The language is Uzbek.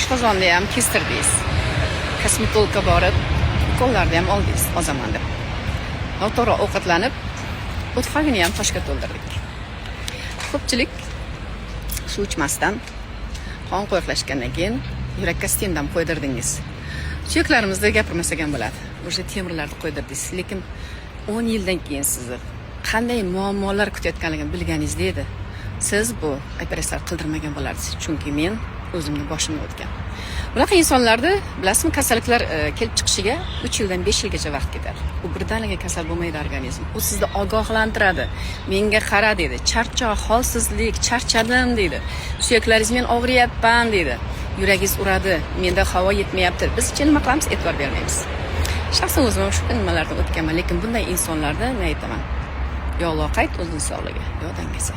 oshqozonni ham kestirdingiz. Kosmetologga borib, ukollarni ham oldingiz, ozaman deb. Noto'g'ri ovqatlanib, o'tfagini ham toshga to'ldirdik. Ko'pchilik suv ichmasdan, qon qo'riqlashgandan keyin yurakka stendam qo'ydirdingiz. Suyaklarimizda gapirmasak ham bo'ladi. O'sha temirlarni qo'ydirdingiz, lekin 10 yildan keyin sizni qanday muammolar kutayotganligini bilganingizda edi. Siz bu operatsiya qildirmagan bo'lardingiz, chunki men o'zimning boshimdan o'tgan. Bunaqa insonlarda bilasizmi, kasalliklar kelib chiqishiga 3 yildan 5 yilgacha vaqt ketadi. U birdaniga kasal bo'lmaydi organizm. U sizni ogohlantiradi. Menga qara dedi. Charchoq, holsizlik, charchadim dedi. Suyaklaringiz men og'riyapman dedi. Yuragingiz uradi. Menda havo yetmayapti. Biz nima qilamiz? E'tibor bermaymiz. Shaxsan o'zim shu nimalardan o'tganman, lekin bunday insonlarda men aytaman. Yo loqayt o'zini sog'ligi, yo dangasa.